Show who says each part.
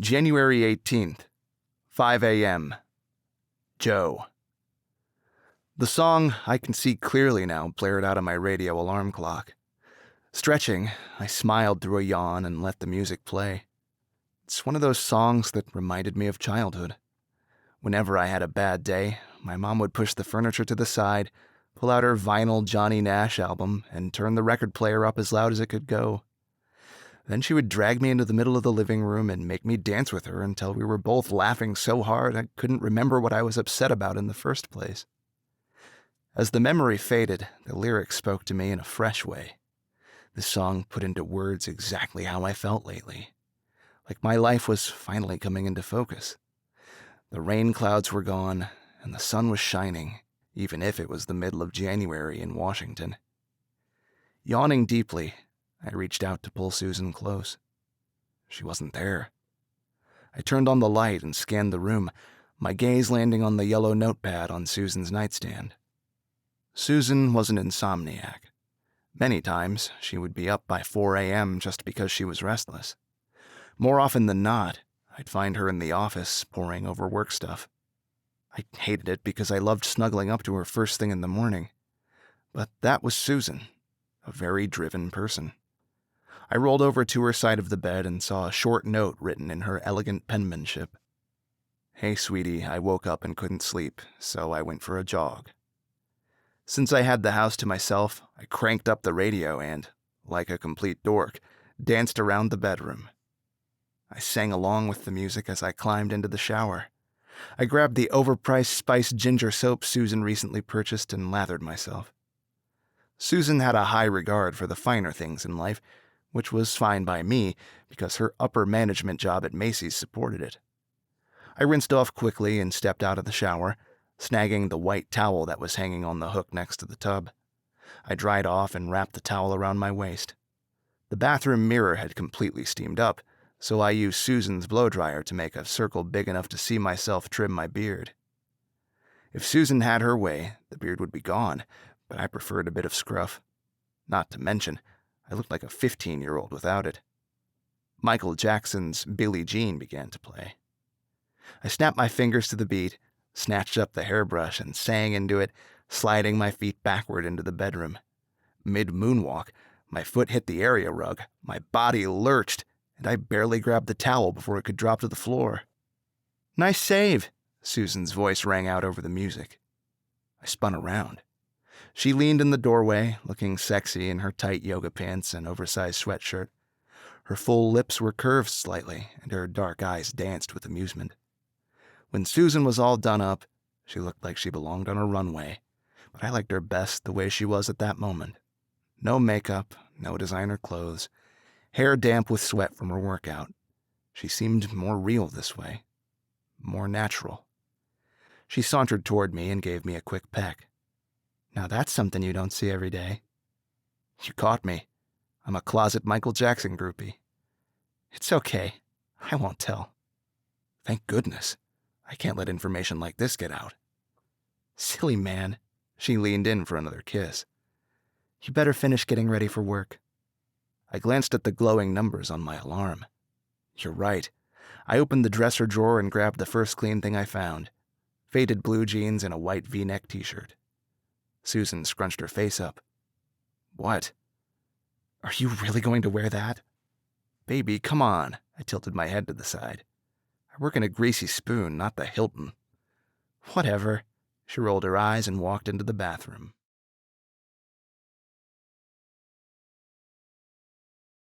Speaker 1: January 18th, 5 a.m. Joe. The song I Can See Clearly Now blared out of my radio alarm clock. Stretching, I smiled through a yawn and let the music play. It's one of those songs that reminded me of childhood. Whenever I had a bad day, my mom would push the furniture to the side, pull out her vinyl Johnny Nash album, and turn the record player up as loud as it could go. Then she would drag me into the middle of the living room and make me dance with her until we were both laughing so hard I couldn't remember what I was upset about in the first place. As the memory faded, the lyrics spoke to me in a fresh way. The song put into words exactly how I felt lately. Like my life was finally coming into focus. The rain clouds were gone, and the sun was shining, even if it was the middle of January in Washington. Yawning deeply, I reached out to pull Susan close. She wasn't there. I turned on the light and scanned the room, my gaze landing on the yellow notepad on Susan's nightstand. Susan was an insomniac. Many times, she would be up by 4 a.m. just because she was restless. More often than not, I'd find her in the office poring over work stuff. I hated it because I loved snuggling up to her first thing in the morning. But that was Susan, a very driven person. I rolled over to her side of the bed and saw a short note written in her elegant penmanship. "Hey, sweetie, I woke up and couldn't sleep, so I went for a jog." Since I had the house to myself, I cranked up the radio and, like a complete dork, danced around the bedroom. I sang along with the music as I climbed into the shower. I grabbed the overpriced spiced ginger soap Susan recently purchased and lathered myself. Susan had a high regard for the finer things in life, which was fine by me because her upper management job at Macy's supported it. I rinsed off quickly and stepped out of the shower, snagging the white towel that was hanging on the hook next to the tub. I dried off and wrapped the towel around my waist. The bathroom mirror had completely steamed up, so I used Susan's blow-dryer to make a circle big enough to see myself trim my beard. If Susan had her way, the beard would be gone, but I preferred a bit of scruff. Not to mention, I looked like a 15-year-old without it. Michael Jackson's Billie Jean began to play. I snapped my fingers to the beat, snatched up the hairbrush and sang into it, sliding my feet backward into the bedroom. Mid-moonwalk, my foot hit the area rug, my body lurched, and I barely grabbed the towel before it could drop to the floor. "Nice save," Susan's voice rang out over the music. I spun around. She leaned in the doorway, looking sexy in her tight yoga pants and oversized sweatshirt. Her full lips were curved slightly, and her dark eyes danced with amusement. When Susan was all done up, she looked like she belonged on a runway, but I liked her best the way she was at that moment. No makeup, no designer clothes, hair damp with sweat from her workout. She seemed more real this way, more natural. She sauntered toward me and gave me a quick peck. "Now that's something you don't see every day." "You caught me. I'm a closet Michael Jackson groupie." "It's okay. I won't tell." "Thank goodness. I can't let information like this get out." "Silly man." She leaned in for another kiss. "You better finish getting ready for work." I glanced at the glowing numbers on my alarm. You're right. I opened the dresser drawer and grabbed the first clean thing I found. Faded blue jeans and a white V-neck t-shirt. Susan scrunched her face up. "What? Are you really going to wear that?" "Baby, come on." I tilted my head to the side. "I work in a greasy spoon, not the Hilton." "Whatever." She rolled her eyes and walked into the bathroom.